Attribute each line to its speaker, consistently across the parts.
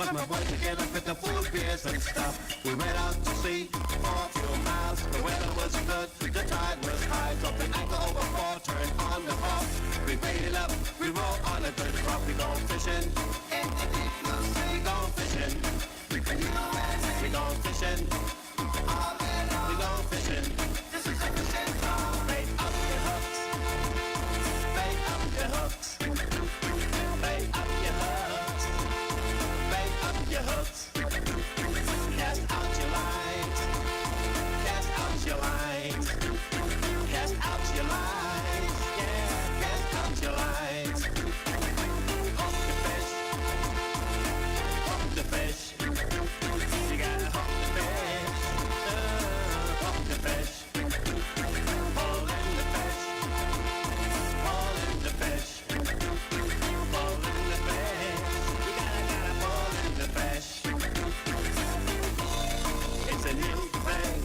Speaker 1: 'cause my boys would get up with the full beers and stuff. We went out to sea for a few miles. The weather was good, the tide was high. Dropped an anchor over four, turned on the hop. We baited up, we rolled on a good crop. We gone fishing in the deep blue sea. We gone fishing, we gone fishing. We gone fishing. This is a fishing song. Bait up your hooks, bait up your hooks, bait up your hooks, bait up your hooks. Cast out your lines, cast out your lines, cast out your lines, yeah, cast out your lines. Hook the fish, hook the fish. You gotta hook the fish, hook the fish. Pull in the fish, pull in the fish, pull in the fish. You gotta pull in the fish. It's a new thing.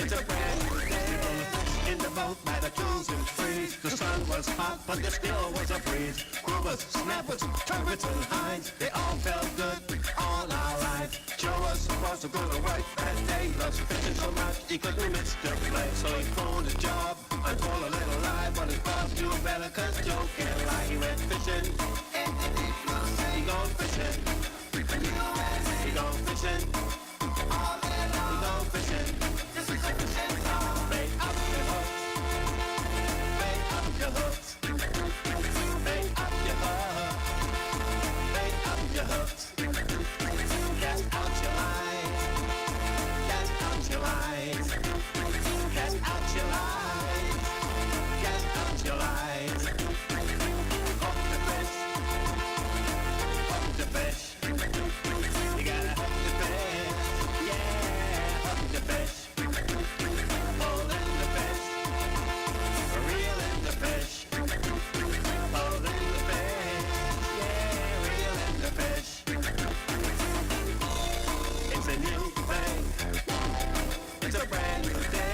Speaker 1: It's a brand new day. In the boat by the twos and threes. The sun was hot, but there still was a breeze. Groovers, snappers, trumpets and hinds. They all felt good all our lives. Joe was supposed to go to work that day. Loves fishing so much he couldn't miss the play. So he phoned a job and told a little lie. But his boss knew better 'cause Joe can't lie. He went fishing in the deep blue sea. He gone fishing. He gone fishing. He gone fishing. This is a fishing song. Bait up your hooks. Bait up your hooks. Bait up your hooks. Bait up your hooks. Cast out your lines. Cast out your lines. Cast out your lines. Cast out your lines. Hook the fish. Hook the fish. You gotta hook the fish. Yeah, hook the fish. Pull in the fish. Reel in the fish. Pull in the fish. Yeah, reel in the fish. It's a new thing. It's a brand new day.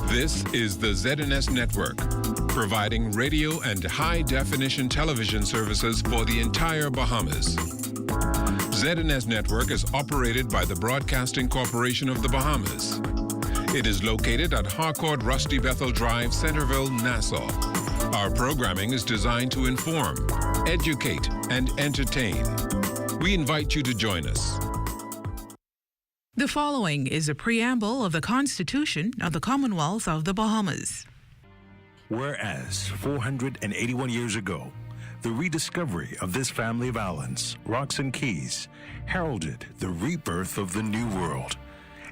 Speaker 2: This is the ZNS Network, providing radio and high-definition television services for the entire Bahamas. ZNS Network is operated by the Broadcasting Corporation of the Bahamas. It is located at Harcourt Rusty Bethel Drive, Centerville, Nassau. Our programming is designed to inform, educate, and entertain. We invite you to join us.
Speaker 3: The following is a preamble of the Constitution of the Commonwealth of the Bahamas.
Speaker 4: Whereas 481 years ago, the rediscovery of this family of islands, rocks and keys, heralded the rebirth of the New World.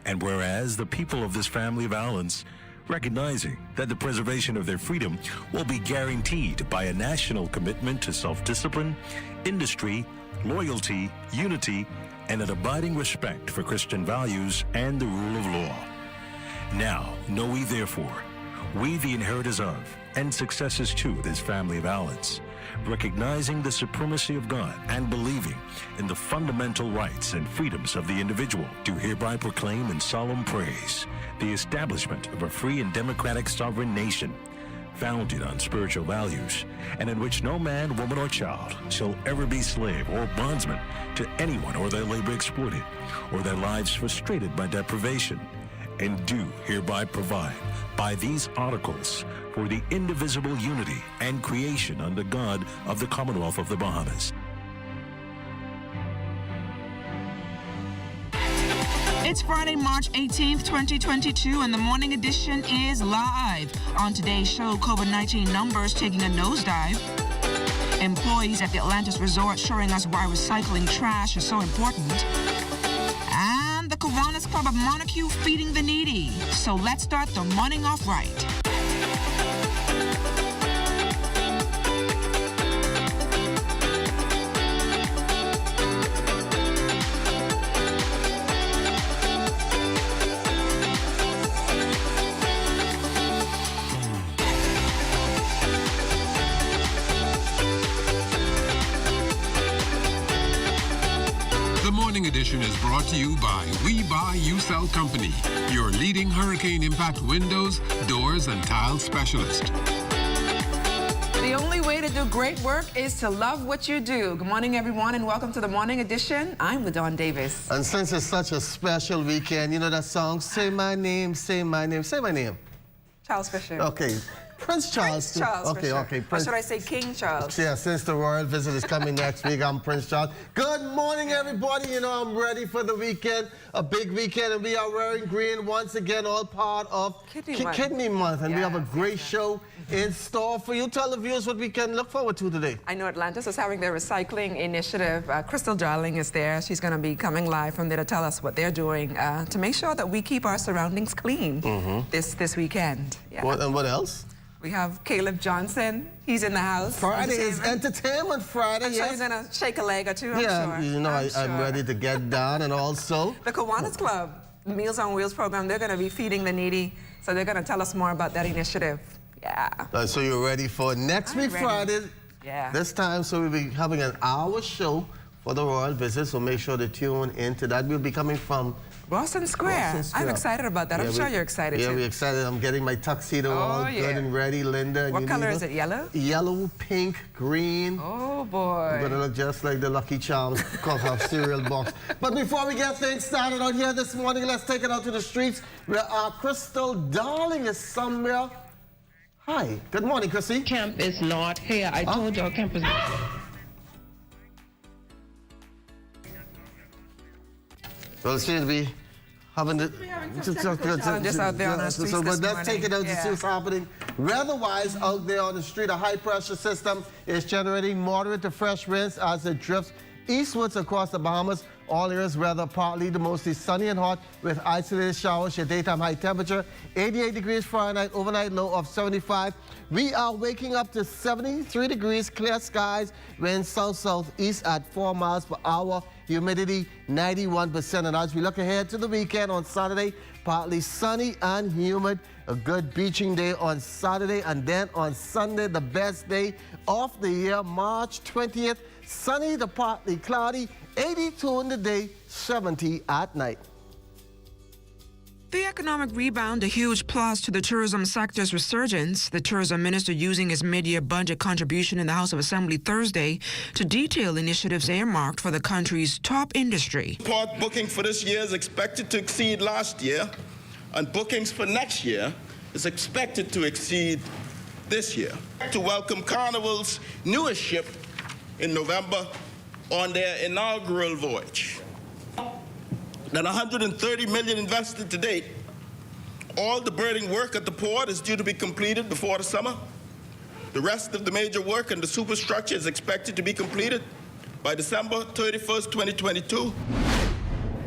Speaker 4: And whereas the people of this family of islands, recognizing that the preservation of their freedom will be guaranteed by a national commitment to self-discipline, industry, loyalty, unity, and an abiding respect for Christian values and the rule of law. Now, know ye therefore, we the inheritors of, and successors to this family of islands, recognizing the supremacy of God and believing in the fundamental rights and freedoms of the individual, do hereby proclaim in solemn praise the establishment of a free and democratic sovereign nation, founded on spiritual values, and in which no man, woman, or child shall ever be slave or bondsman to anyone, or their labor exploited, or their lives frustrated by deprivation, and do hereby provide by these articles for the indivisible unity and creation under God of the Commonwealth of the Bahamas.
Speaker 5: It's Friday, March 18th, 2022, and the morning edition is live. On today's show, COVID-19 numbers taking a nosedive. Employees at the Atlantis resort showing us why recycling trash is so important. And the Kiwanis Club of Montague feeding the needy. So let's start the morning off right.
Speaker 2: Edition is brought to you by We Buy You Sell Company, your leading hurricane impact windows, doors, and tile specialist.
Speaker 5: The only way to do great work is to love what you do. Good morning, everyone, and welcome to the morning edition. I'm LaDawn Davis.
Speaker 6: And since it's such a special weekend, you know that song, Say My Name, Say My Name, Say My Name.
Speaker 5: Charles Fisher.
Speaker 6: Okay. Prince Charles.
Speaker 5: Prince Charles.
Speaker 6: Okay,
Speaker 5: Fisher.
Speaker 6: okay.
Speaker 5: Or should I say King Charles?
Speaker 6: Yeah, since the royal visit is coming next week, I'm Prince Charles. Good morning, everybody. You know, I'm ready for the weekend, a big weekend, and we are wearing green once again, all part of Kidney Month. And we have a great show in store for you. Tell the viewers what we can look forward to today.
Speaker 5: I know Atlantis is having their recycling initiative. Crystal Darling is there. She's going to be coming live from there to tell us what they're doing to make sure that we keep our surroundings clean this weekend. Yeah.
Speaker 6: What else?
Speaker 5: We have Caleb Johnson. He's in the house.
Speaker 6: Friday is Entertainment Friday,
Speaker 5: I'm sure he's going to shake a leg or two, I'm sure.
Speaker 6: You know, I'm ready to get down. And also
Speaker 5: the Kiwanis Club, Meals on Wheels program, they're going to be feeding the needy. So they're going to tell us more about that initiative. Yeah.
Speaker 6: So you're ready for next week, Friday?
Speaker 5: Yeah.
Speaker 6: This time, so we'll be having an hour show for the royal visit, so make sure to tune into that. We'll be coming from
Speaker 5: Rawson Square. I'm excited about that. I'm sure you're excited too.
Speaker 6: Yeah, we're excited. I'm getting my tuxedo all good and ready, Linda.
Speaker 5: What color is it? Yellow?
Speaker 6: Yellow, pink, green.
Speaker 5: Oh boy.
Speaker 6: You're gonna look just like the Lucky Charms cereal box. But before we get things started out here this morning, let's take it out to the streets where our Crystal Darling is somewhere. Hi. Good morning, Chrissy.
Speaker 7: Camp is not here. I told you our camp is not.
Speaker 6: Well, seems to be having the
Speaker 5: challenges out there on the streets
Speaker 6: but
Speaker 5: this
Speaker 6: let's take it out to see what's happening. Weather-wise, out there on the street, a high-pressure system is generating moderate to fresh winds as it drifts eastwards across the Bahamas. All areas weather partly to mostly sunny and hot with isolated showers. Your daytime high temperature 88 degrees Fahrenheit, overnight low of 75. We are waking up to 73 degrees, clear skies, wind south-southeast at 4 miles per hour. Humidity 91%. And as we look ahead to the weekend on Saturday, partly sunny and humid. A good beaching day on Saturday, and then on Sunday, the best day of the year, March 20th, sunny to partly cloudy, 82 in the day, 70 at night.
Speaker 5: The economic rebound, a huge plus to the tourism sector's resurgence. The tourism minister using his mid-year budget contribution in the House of Assembly Thursday to detail initiatives earmarked for the country's top industry.
Speaker 8: Port booking for this year is expected to exceed last year, and bookings for next year is expected to exceed this year. To welcome Carnival's newest ship in November on their inaugural voyage. Than $130 million invested to date. All the berthing work at the port is due to be completed before the summer. The rest of the major work and the superstructure is expected to be completed by December 31st, 2022.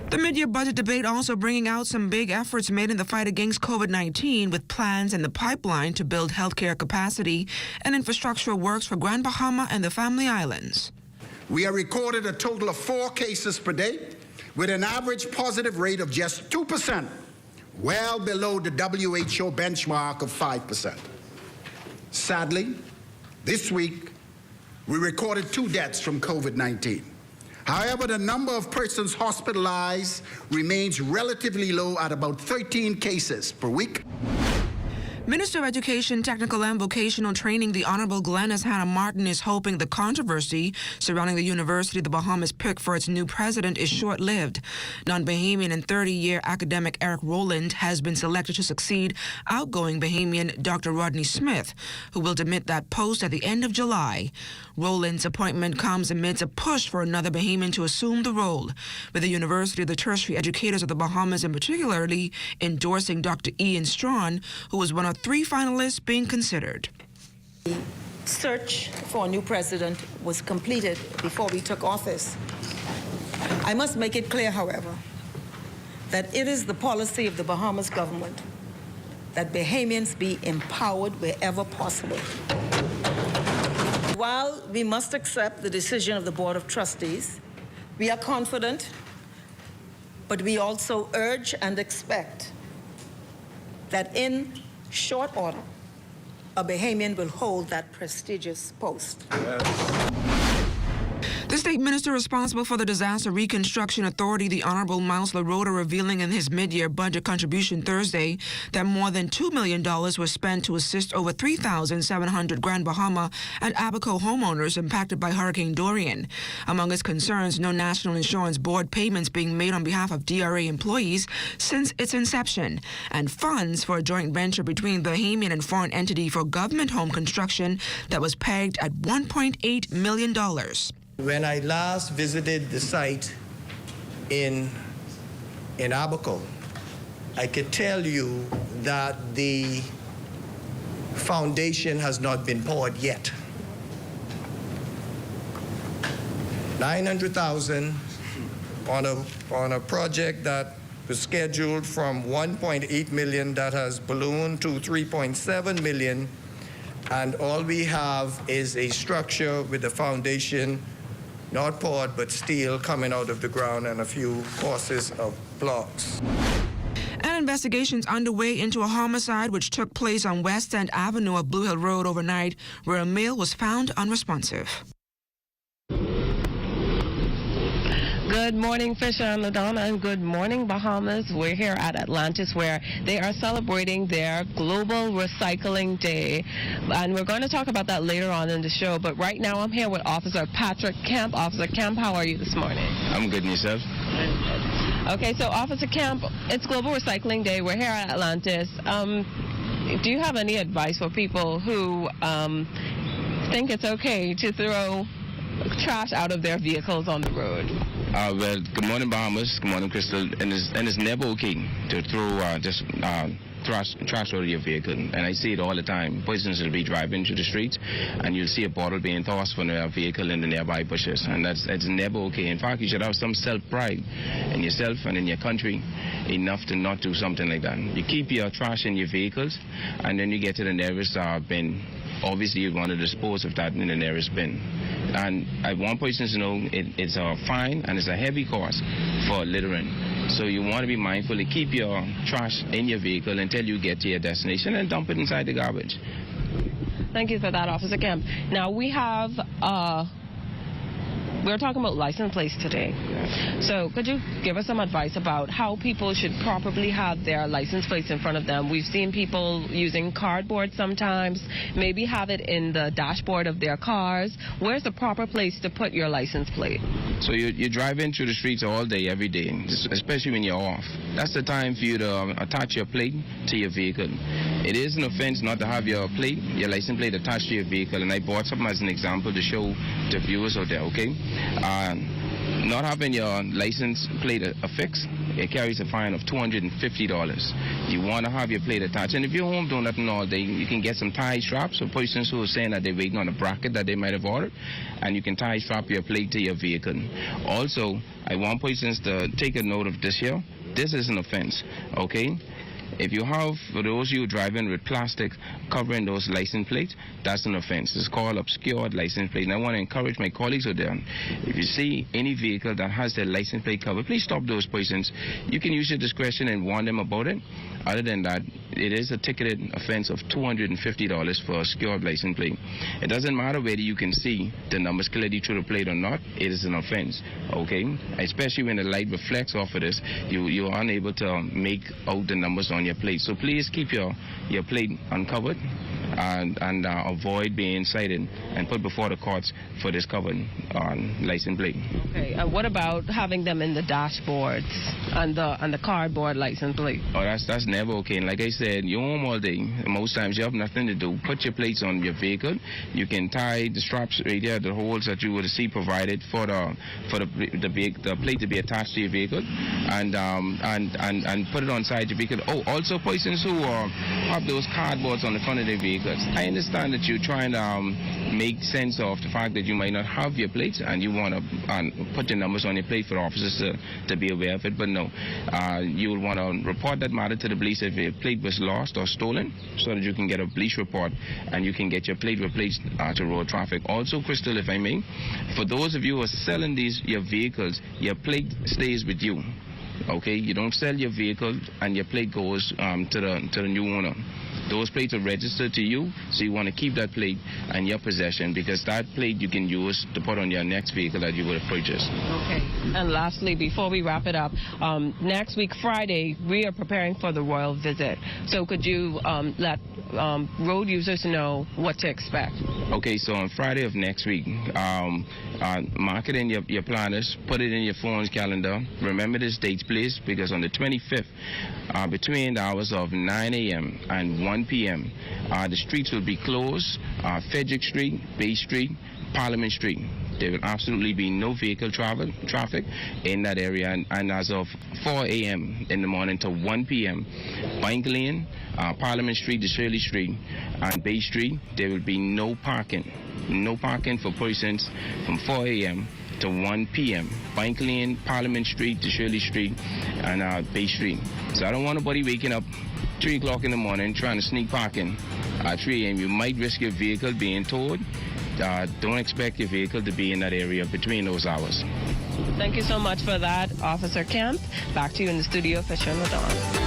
Speaker 5: The mid-year budget debate also bringing out some big efforts made in the fight against COVID-19 with plans in the pipeline to build healthcare capacity and infrastructural works for Grand Bahama and the Family Islands.
Speaker 9: We have recorded a total of 4 cases per day with an average positive rate of just 2%, well below the WHO benchmark of 5%. Sadly, this week, we recorded 2 deaths from COVID-19. However, the number of persons hospitalized remains relatively low at about 13 cases per week.
Speaker 5: Minister of Education, Technical and Vocational Training, the Honorable Glenys Hannah Martin, is hoping the controversy surrounding the University of the Bahamas pick for its new president is short-lived. Non-Bahamian and 30-year academic Eric Rowland has been selected to succeed outgoing Bahamian Dr. Rodney Smith, who will demit that post at the end of July. Rowland's appointment comes amidst a push for another Bahamian to assume the role, with the University of the Tertiary Educators of the Bahamas in particularly endorsing Dr. Ian Strawn, who was one of 3 finalists being considered.
Speaker 10: The search for a new president was completed before we took office. I must make it clear, however, that it is the policy of the Bahamas government that Bahamians be empowered wherever possible. While we must accept the decision of the Board of Trustees, we are confident, but we also urge and expect that in short order, a Bahamian will hold that prestigious post.
Speaker 5: The state minister responsible for the Disaster Reconstruction Authority, the Honorable Miles LaRota, revealing in his mid-year budget contribution Thursday that more than $2 million was spent to assist over 3,700 Grand Bahama and Abaco homeowners impacted by Hurricane Dorian. Among his concerns, no National Insurance Board payments being made on behalf of DRA employees since its inception, and funds for a joint venture between Bahamian and foreign entity for government home construction that was pegged at $1.8 million.
Speaker 11: When I last visited the site in Abaco, I could tell you that the foundation has not been poured yet. $900,000 on a project that was scheduled from $1.8 million that has ballooned to $3.7 million, and all we have is a structure with the foundation not poured, but steel coming out of the ground and a few courses of blocks.
Speaker 5: And investigations underway into a homicide which took place on West End Avenue of Blue Hill Road overnight, where a male was found unresponsive.
Speaker 7: Good morning, Fisher and LaDonna, and good morning, Bahamas. We're here at Atlantis, where they are celebrating their Global Recycling Day. And we're going to talk about that later on in the show. But right now, I'm here with Officer Patrick Kemp. Officer Kemp, how are you this morning?
Speaker 12: I'm good, and yourself?
Speaker 7: Okay, so Officer Kemp, it's Global Recycling Day. We're here at Atlantis. Do you have any advice for people who think it's okay to throw trash out of their vehicles on the road?
Speaker 12: Well, good morning, Bahamas. Good morning, Crystal. And it's never okay to throw trash out of your vehicle. And I see it all the time. Persons will be driving through the streets, and you'll see a bottle being tossed from their vehicle in the nearby bushes. And it's never okay. In fact, you should have some self-pride in yourself and in your country enough to not do something like that. You keep your trash in your vehicles, and then you get to the nearest bin. Obviously, you want to dispose of that in the nearest bin. And I want persons to know it's a fine and it's a heavy cost for littering. So you want to be mindful to keep your trash in your vehicle until you get to your destination and dump it inside the garbage.
Speaker 7: Thank you for that, Officer Kemp. Now, we have we're talking about license plates today. So could you give us some advice about how people should properly have their license plates in front of them? We've seen people using cardboard sometimes, maybe have it in the dashboard of their cars. Where's the proper place to put your license plate?
Speaker 12: So you're driving through the streets all day, every day, especially when you're off. That's the time for you to attach your plate to your vehicle. It is an offense not to have your license plate attached to your vehicle, and I brought something as an example to show the viewers out there, okay? Not having your license plate affixed, it carries a fine of $250. You want to have your plate attached. And if you're home doing nothing all day, you can get some tie straps for persons who are saying that they're waiting on a bracket that they might have ordered, and you can tie strap your plate to your vehicle. Also, I want persons to take a note of this here. This is an offense, okay? If you have, for those of you driving with plastic covering those license plates, that's an offense. It's called obscured license plate. And I want to encourage my colleagues out there, if you see any vehicle that has their license plate covered, please stop those persons. You can use your discretion and warn them about it. Other than that, it is a ticketed offense of $250 for a secured license plate. It doesn't matter whether you can see the numbers clearly through the plate or not. It is an offense, okay? Especially when the light reflects off of this, you're unable to make out the numbers on your plate. So please keep your plate uncovered and avoid being cited and put before the courts for this covered license plate.
Speaker 7: Okay, and what about having them in the dashboards and the cardboard license plate?
Speaker 12: Oh, that's never okay. And like I said, you're home all day. Most times you have nothing to do. Put your plates on your vehicle. You can tie the straps right there, the holes that you would see provided for the plate to be attached to your vehicle, and put it on side your vehicle. Oh, also persons who have those cardboards on the front of their vehicles. I understand that you're trying to make sense of the fact that you might not have your plates and you want to put your numbers on your plate for officers to be aware of it, but no. You will want to report that matter to the police if your plate was lost or stolen, so that you can get a police report and you can get your plate replaced to road traffic. Also, Crystal, if I may, for those of you who are selling your vehicles, your plate stays with you. Okay, you don't sell your vehicle and your plate goes to the new owner. Those plates are registered to you, so you want to keep that plate in your possession, because that plate you can use to put on your next vehicle that you would have purchased.
Speaker 7: Okay. And lastly, before we wrap it up, next week, Friday, we are preparing for the royal visit. So could you let road users know what to expect?
Speaker 12: Okay, so on Friday of next week, mark it in your planners, put it in your phone's calendar. Remember this date, please, because on the 25th, between the hours of 9 a.m. and 1 p.m., the streets will be closed. Frederick Street, Bay Street, Parliament Street. There will absolutely be no vehicle traffic in that area. And as of 4 a.m. in the morning to 1 p.m., Bank Lane, Parliament Street to Shirley Street, and Bay Street, there will be no parking. No parking for persons from 4 a.m. to 1 p.m. Bank Lane, Parliament Street to Shirley Street, and Bay Street. So I don't want nobody waking up 3 o'clock in the morning trying to sneak parking at 3 a.m. You might risk your vehicle being towed. Don't expect your vehicle to be in that area between those hours.
Speaker 7: Thank you so much for that, Officer Kemp. Back to you in the studio, Fisher and LaDon.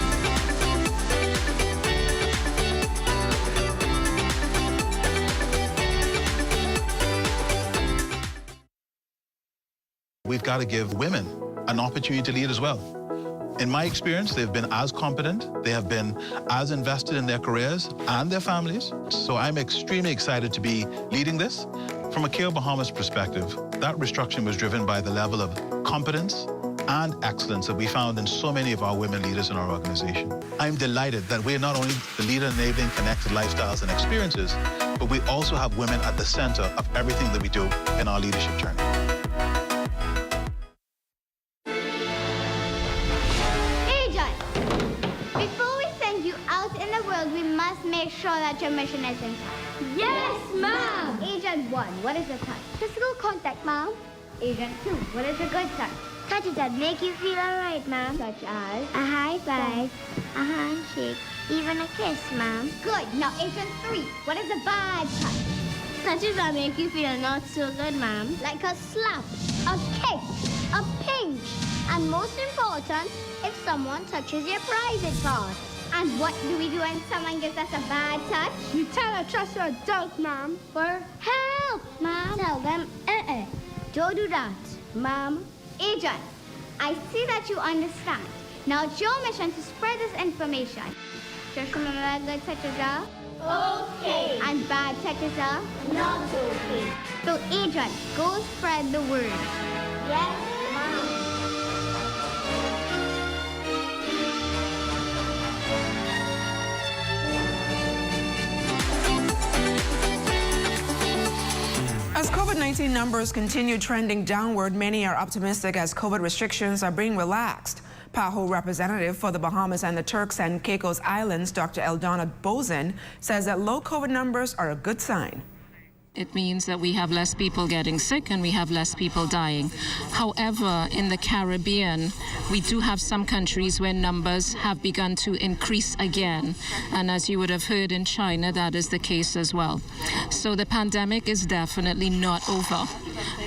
Speaker 13: We've got to give women an opportunity to lead as well. In my experience, they've been as competent, they have been as invested in their careers and their families. So I'm extremely excited to be leading this. From a KO Bahamas perspective, that restructuring was driven by the level of competence and excellence that we found in so many of our women leaders in our organization. I'm delighted that we're not only the leader enabling connected lifestyles and experiences, but we also have women at the center of everything that we do in our leadership journey.
Speaker 14: Make sure that your mission is intact. Yes, Mom! Agent 1, what is a touch? Physical contact, Mom. Agent 2, what is a good touch? Touches that make you feel alright, Mom. Such as? A high five, a handshake, even a kiss, Mom. Good. Now, Agent 3, what is a bad touch? Touches that make you feel not so good, Mom. Like a slap, a kick, a pinch. And most important, if someone touches your private part. And what do we do when someone gives us a bad touch? You tell a trusted adult, Mom. For help, Mom. Tell them, don't do that, Mom. Agent, I see that you understand. Now it's your mission to spread this information. Just remember that good touches are okay. And bad touches are not okay. So, Agent, go spread the word. Yes, Mom.
Speaker 5: As COVID-19 numbers continue trending downward, many are optimistic as COVID restrictions are being relaxed. PAHO representative for the Bahamas and the Turks and Caicos Islands, Dr. Eldona Bozen, says that low COVID numbers are a good sign.
Speaker 15: It means that we have less people getting sick and we have less people dying. However, in the Caribbean, we do have some countries where numbers have begun to increase again. And as you would have heard in China, that is the case as well. So the pandemic is definitely not over.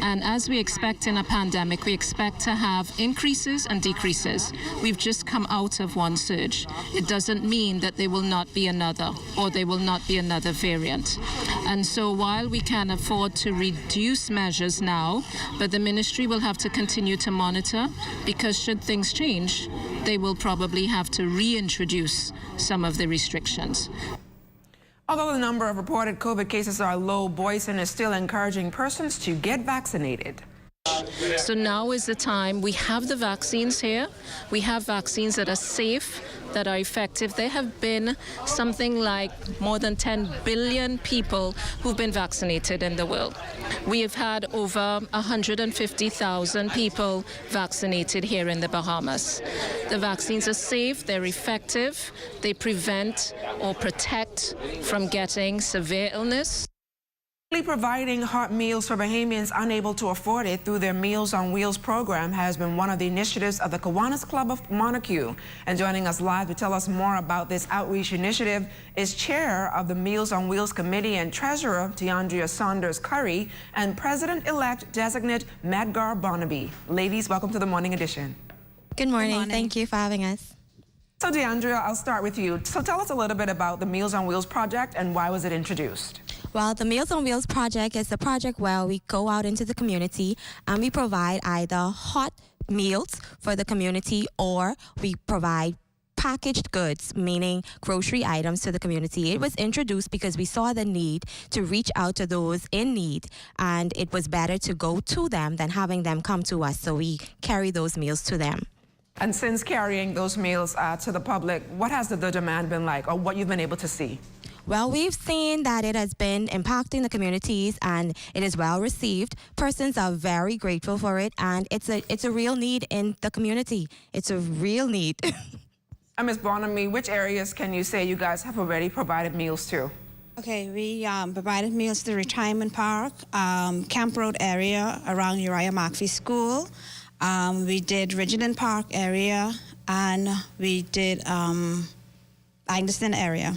Speaker 15: And as we expect in a pandemic, we expect to have increases and decreases. We've just come out of one surge. It doesn't mean that there will not be another, or there will not be another variant. And so while we can afford to reduce measures now, but the ministry will have to continue to monitor, because should things change, they will probably have to reintroduce some of the restrictions.
Speaker 5: Although the number of reported COVID cases are low, Boyson is still encouraging persons to get vaccinated.
Speaker 15: So now is the time. We have the vaccines here. We have vaccines that are safe, that are effective. There have been something like more than 10 billion people who've been vaccinated in the world. We have had over 150,000 people vaccinated here in the Bahamas. The vaccines are safe, they're effective, they prevent or protect from getting severe illness.
Speaker 5: Providing hot meals for Bahamians unable to afford it through their Meals on Wheels program has been one of the initiatives of the Kiwanis Club of Montague. And joining us live to tell us more about this outreach initiative is Chair of the Meals on Wheels Committee and Treasurer DeAndrea Saunders Curry and President-elect Designate Medgar Barnaby. Ladies, welcome to the Morning Edition.
Speaker 16: Good morning. Thank you for having us.
Speaker 5: So DeAndrea, I'll start with you. So tell us a little bit about the Meals on Wheels project and why was it introduced?
Speaker 16: Well, the Meals on Wheels project is a project where we go out into the community and we provide either hot meals for the community or we provide packaged goods, meaning grocery items to the community. It was introduced because we saw the need to reach out to those in need, and it was better to go to them than having them come to us, so we carry those meals to them.
Speaker 5: And since carrying those meals to the public, what has the demand been like, or what you've been able to see?
Speaker 16: Well, we've seen that it has been impacting the communities and it is well received. Persons are very grateful for it, and it's a real need in the community. It's a real need.
Speaker 5: And Ms. Barnaby, which areas can you say you guys have already provided meals to?
Speaker 17: Okay, we provided meals to the Retirement Park, Camp Road area around Uriah Markfield School. We did Ridgeland Park area, and we did Angleston area.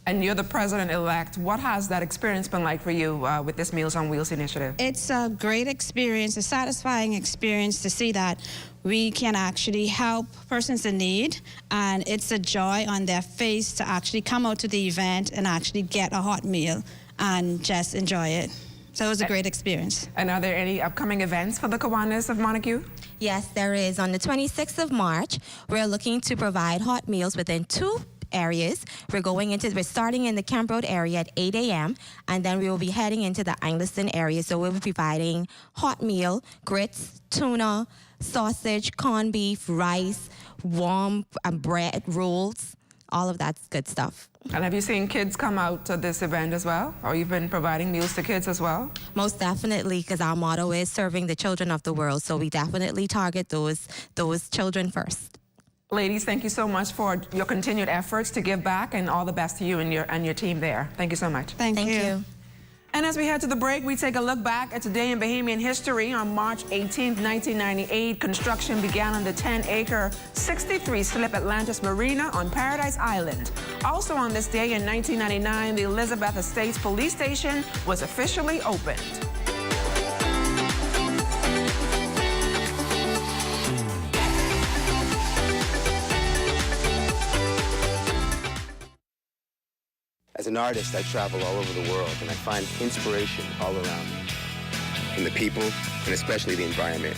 Speaker 5: And you're the president-elect. What has that experience been like for you with this Meals on Wheels initiative?
Speaker 17: It's a great experience, a satisfying experience to see that we can actually help persons in need, and it's a joy on their face to actually come out to the event and actually get a hot meal and just enjoy it. So it was a great experience.
Speaker 5: And are there any upcoming events for the Kiwanis of Montague?
Speaker 16: Yes, there is. On the 26th of March, we're looking to provide hot meals within 2 areas. We're starting in the Camp Road area at 8 a.m. and then we will be heading into the Angleston area. So we'll be providing hot meal, grits, tuna, sausage, corned beef, rice, warm bread, rolls, all of that good stuff.
Speaker 5: And have you seen kids come out to this event as well? Or you've been providing meals to kids as well?
Speaker 16: Most definitely, because our motto is serving the children of the world. So we definitely target those children first.
Speaker 5: Ladies, thank you so much for your continued efforts to give back, and all the best to you and your team there. Thank you so much.
Speaker 17: Thank you.
Speaker 5: And as we head to the break, we take a look back at today in Bahamian history. On March 18, 1998, construction began on the 10-acre, 63-slip Atlantis Marina on Paradise Island. Also on this day in 1999, the Elizabeth Estates Police Station was officially opened.
Speaker 18: As an artist, I travel all over the world, and I find inspiration all around me. From the people, and especially the environment.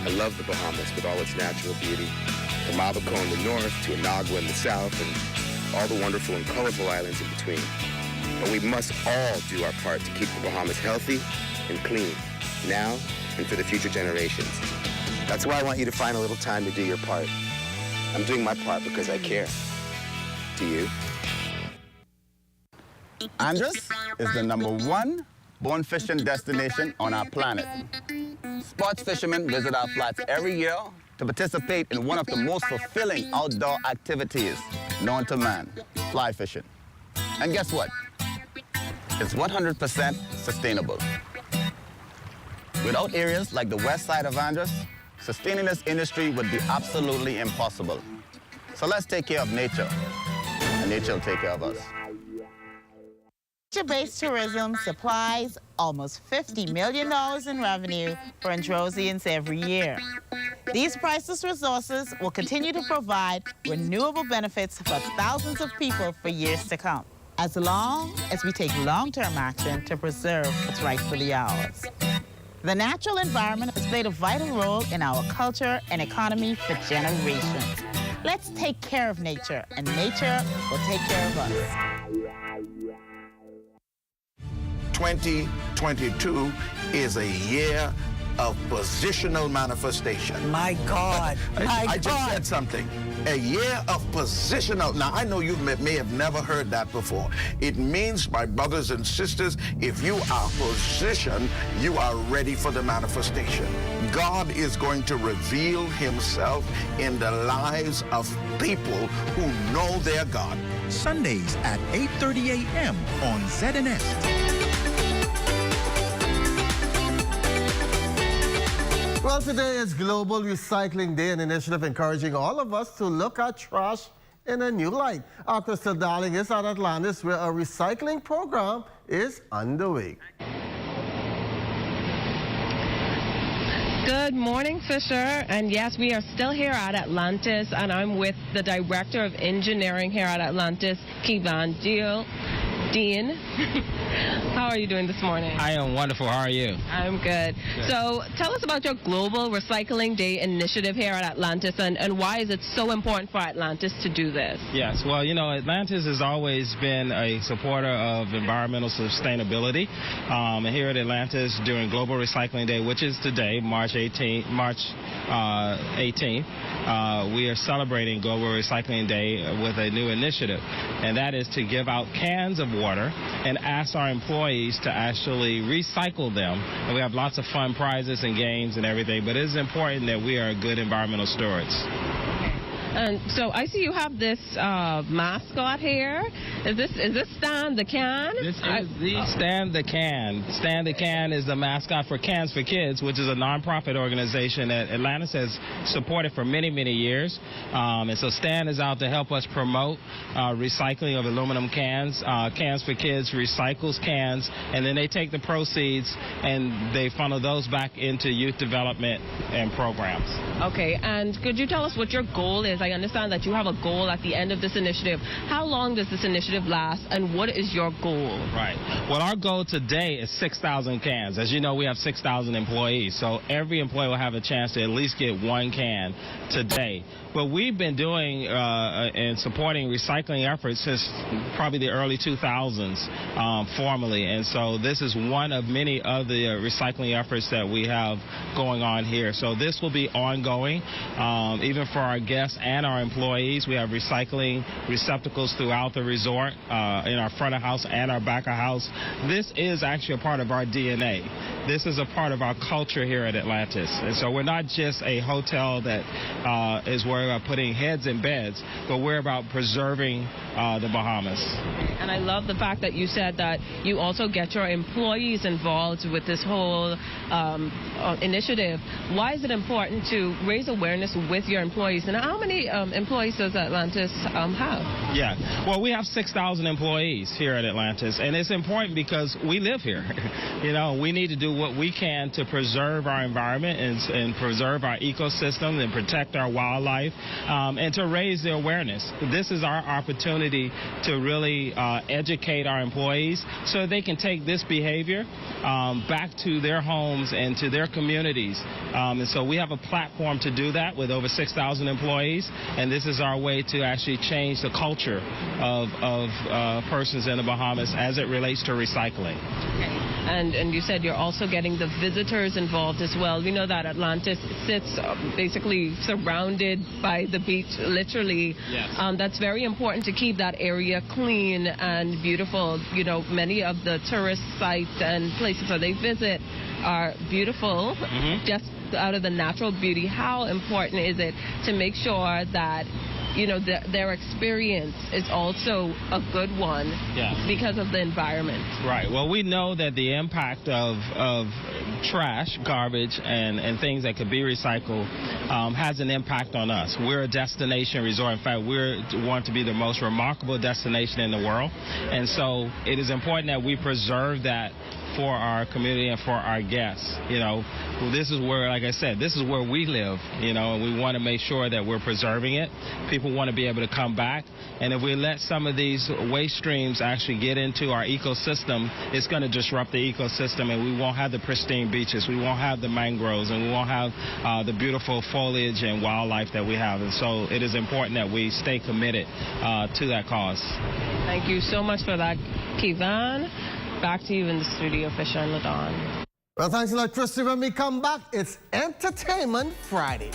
Speaker 18: I love the Bahamas with all its natural beauty. From Abaco in the north to Inagua in the south, and all the wonderful and colorful islands in between. But we must all do our part to keep the Bahamas healthy and clean, now and for the future generations. That's why I want you to find a little time to do your part. I'm doing my part because I care. Do you?
Speaker 19: Andros is the #1 bone fishing destination on our planet. Sports fishermen visit our flats every year to participate in one of the most fulfilling outdoor activities known to man, fly fishing. And guess what? It's 100% sustainable. Without areas like the west side of Andros, sustaining this industry would be absolutely impossible. So let's take care of nature, and nature will take care of us.
Speaker 20: Nature-based tourism supplies almost $50 million in revenue for Androsians every year. These priceless resources will continue to provide renewable benefits for thousands of people for years to come, as long as we take long-term action to preserve what's rightfully ours. The natural environment has played a vital role in our culture and economy for generations. Let's take care of nature, and nature will take care of us.
Speaker 21: 2022 is a year of positional manifestation.
Speaker 20: My God,
Speaker 21: I just said something. A year of positional. Now, I know you may have never heard that before. It means, my brothers and sisters, if you are positioned, you are ready for the manifestation. God is going to reveal himself in the lives of people who know their God.
Speaker 22: Sundays at 8:30 a.m. on ZNS.
Speaker 6: Well, today is Global Recycling Day, an initiative encouraging all of us to look at trash in a new light. Our Crystal Darling is at Atlantis, where a recycling program is underway.
Speaker 7: Good morning, Fisher. And yes, we are still here at Atlantis, and I'm with the Director of Engineering here at Atlantis, Kevan Dean. How are you doing this morning?
Speaker 23: I am wonderful. How are you?
Speaker 7: I'm good. So tell us about your Global Recycling Day initiative here at Atlantis, and why is it so important for Atlantis to do this?
Speaker 23: Yes, well, you know, Atlantis has always been a supporter of environmental sustainability. And here at Atlantis, during Global Recycling Day, which is today, March 18th, we are celebrating Global Recycling Day with a new initiative, and that is to give out cans of water and ask our employees to actually recycle them. And we have lots of fun prizes and games and everything, but it is important that we are good environmental stewards.
Speaker 7: And so I see you have this mascot here. Is this Stan the Can?
Speaker 23: This is the Stan the Can. Stan the Can is the mascot for Cans for Kids, which is a nonprofit organization that Atlantis has supported for many, many years. And so Stan is out to help us promote recycling of aluminum cans. Cans for Kids recycles cans, and then they take the proceeds and they funnel those back into youth development and programs.
Speaker 7: Okay, and could you tell us what your goal is? I understand that you have a goal at the end of this initiative. How long does this initiative last, and what is your goal?
Speaker 23: Right. Well, our goal today is 6,000 cans. As you know, we have 6,000 employees, so every employee will have a chance to at least get one can today. But we've been doing and supporting recycling efforts since probably the early 2000s formally, and so this is one of many of the recycling efforts that we have going on here. So this will be ongoing, even for our guests and our employees. We have recycling receptacles throughout the resort, in our front of house and our back of house. This is actually a part of our DNA. This is a part of our culture here at Atlantis. And so we're not just a hotel that is worried about putting heads in beds, but we're about preserving the Bahamas.
Speaker 7: And I love the fact that you said that you also get your employees involved with this whole initiative. Why is it important to raise awareness with your employees? And how many employees does Atlantis have?
Speaker 23: Yeah, well, we have 6,000 employees here at Atlantis, and it's important because we live here. You know, we need to do what we can to preserve our environment and preserve our ecosystem and protect our wildlife, and to raise the awareness. This is our opportunity to really educate our employees so they can take this behavior back to their homes and to their communities. And so we have a platform to do that with over 6,000 employees, and this is our way to actually change the culture of persons in the Bahamas as it relates to recycling.
Speaker 7: And you said you're also getting the visitors involved as well. We know that Atlantis sits basically surrounded by the beach, literally.
Speaker 23: Yes.
Speaker 7: That's very important to keep that area clean and beautiful. You know, many of the tourist sites and places that they visit are beautiful, just out of the natural beauty. How important is it to make sure that their experience is also a good one because of the environment.
Speaker 23: Right. Well, we know that the impact of trash, garbage, and things that could be recycled has an impact on us. We're a destination resort. In fact, we want to be the most remarkable destination in the world. And so it is important that we preserve that for our community and for our guests. This is where, like I said, this is where we live, and we want to make sure that we're preserving it. People want to be able to come back. And if we let some of these waste streams actually get into our ecosystem, it's going to disrupt the ecosystem, and we won't have the pristine beaches, we won't have the mangroves, and we won't have the beautiful foliage and wildlife that we have. And so it is important that we stay committed to that cause.
Speaker 7: Thank you so much for that, Kivan. Back to you in the studio, Fisher and LaDon.
Speaker 6: Well, thanks a lot, Christy. When we come back, it's Entertainment Friday.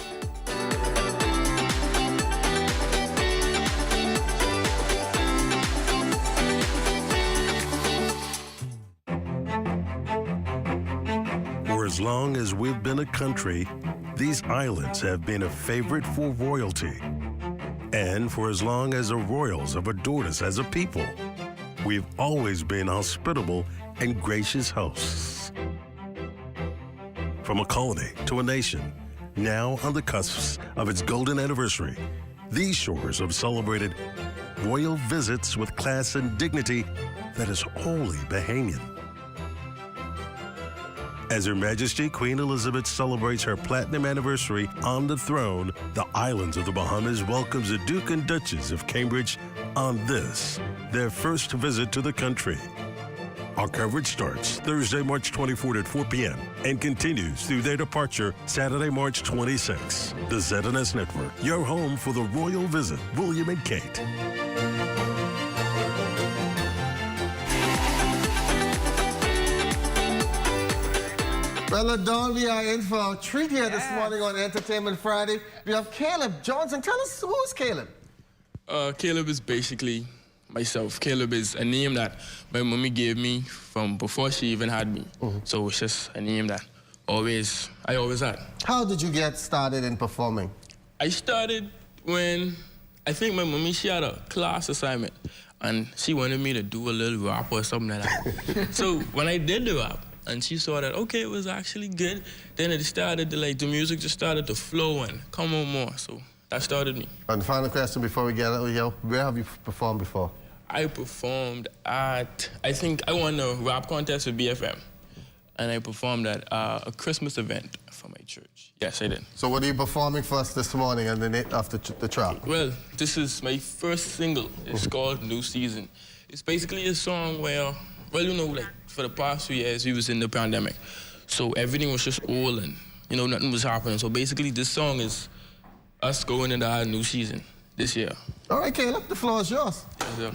Speaker 1: For as long as we've been a country, these islands have been a favorite for royalty. And for as long as the royals have adored us as a people, we've always been hospitable and gracious hosts. From a colony to a nation, now on the cusp of its golden anniversary, these shores have celebrated royal visits with class and dignity that is wholly Bahamian. As Her Majesty Queen Elizabeth celebrates her platinum anniversary on the throne, the islands of the Bahamas welcomes the Duke and Duchess of Cambridge on this, their first visit to the country. Our coverage starts Thursday, March 24th at 4 p.m. and continues through their departure Saturday, March 26th. The ZNS Network, your home for the royal visit. William and Kate.
Speaker 6: Well, Dawn, we are in for a treat here this morning on Entertainment Friday. We have Caleb Johnson. Tell us, who is Caleb?
Speaker 3: Caleb is basically myself. Caleb is a name that my mommy gave me from before she even had me. So it's just a name that I always had.
Speaker 6: How did you get started in performing?
Speaker 3: I started when I think my mommy, she had a class assignment and she wanted me to do a little rap or something like that. So when I did the rap, and she saw that, okay, it was actually good. Then it started to, the music just started to flow and come on more. So that started me.
Speaker 6: And the final question before we get out of here, where have you performed before?
Speaker 3: I performed at, I think I won a rap contest with BFM. And I performed at a Christmas event for my church. Yes, I did.
Speaker 6: So what are you performing for us this morning after the track?
Speaker 3: Well, this is my first single. It's called New Season. It's basically a song where, well, for the past 2 years, we was in the pandemic. So everything was just old and, nothing was happening. So basically, this song is us going into our new season this year.
Speaker 6: All right, Caleb, the floor is yours.
Speaker 3: Yes, sir.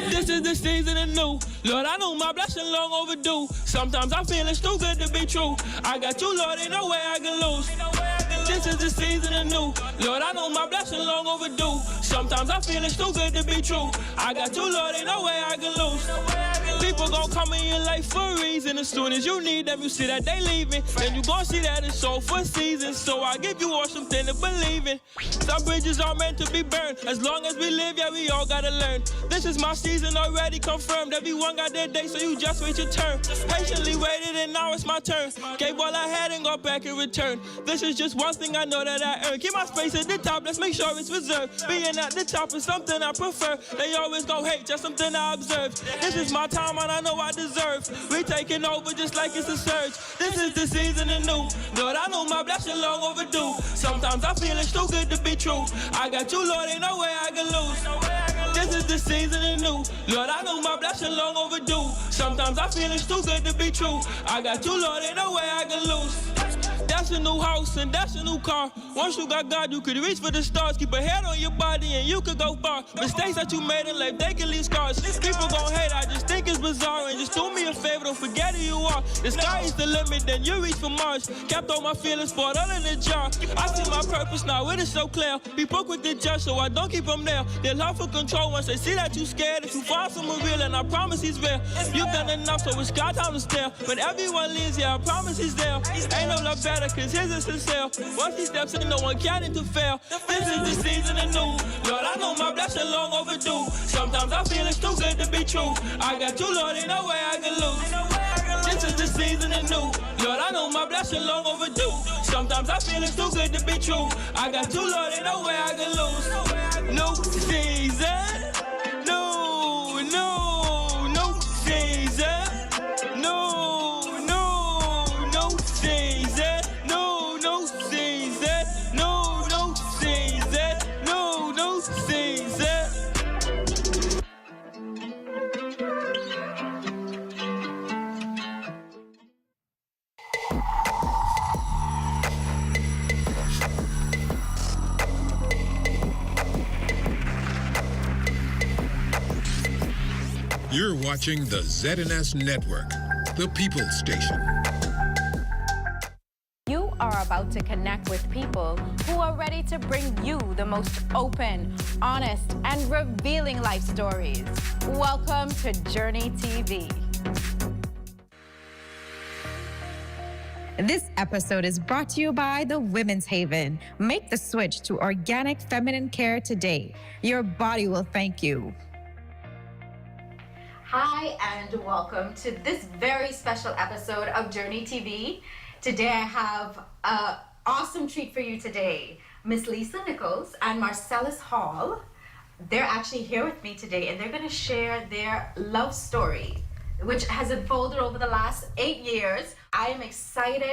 Speaker 3: This is the season of new. Lord, I know my blessing long overdue. Sometimes I feel it's too good to be true. I got you, Lord, ain't no way I can lose. This is the season of new. Lord, I know my blessing long overdue. Sometimes I feel it's too good to be true. I got you, Lord, ain't no way I can lose. People gon' come in your life for a reason. As soon as you need them, you see that they leaving. Then you gon' see that it's all for seasons. So I give you all something to believe in. Some bridges are meant to be burned. As long as we live, yeah, we all gotta learn. This is my season already confirmed. Everyone got their day, so you just wait your turn. Patiently waited, and now it's my turn. Gave all I had and got back in return. This is just one thing I know that I earned. Keep my space at the top, let's make sure it's reserved. Being at the top is something I prefer. They always gon' hate, just something I observed. This is my time and I know I deserve. We taking over just like it's a surge. This is the season of new. Lord, I know my blessing long overdue. Sometimes I feel it's too good to be true. I got you, Lord, ain't no way I can lose. This is the season of new. Lord, I know my blessing long overdue. Sometimes I feel it's too good to be true. I got you, Lord, ain't no way I can lose. That's That's a new house and that's a new car. Once you got God, you could reach for the stars. Keep a head on your body and you could go far. Mistakes that you made in life, they can leave scars. People gon' hate, I just think it's bizarre. And just do me a favor, don't forget who you are. The sky is the limit, then you reach for Mars. Kept all my feelings poured all in the jar. I see my purpose now, it is so clear. People quick to judge, so I don't keep them there. They'll love for control once they see that you scared. If you find someone real, and I promise he's real. You've done enough, so it's God time to stare. When everyone leaves, yeah, I promise he's there. Ain't no love better, cause his is sincere. Once he steps in, no one can interfere. This is the season anew. Lord, I know my blessing long overdue. Sometimes I feel it's too good to be true. I got you, Lord, ain't no way I can lose. This is the season anew. Lord, I know my blessing long overdue. Sometimes I feel it's too good to be true. I got you, Lord, ain't no way I can lose. No season. No season. No season. No season. No season. No season.
Speaker 2: You're watching the ZNS Network, the People's Station.
Speaker 4: You are about to connect with people who are ready to bring you the most open, honest, and revealing life stories. Welcome to Journey TV.
Speaker 8: This episode is brought to you by the Women's Haven. Make the switch to organic feminine care today. Your body will thank you.
Speaker 4: Hi, and welcome to this very special episode of Journey TV. Today I have an awesome treat for you today. Miss Lisa Nichols and Marcellus Hall, they're actually here with me today, and they're going to share their love story, which has unfolded over the last 8 years. I am excited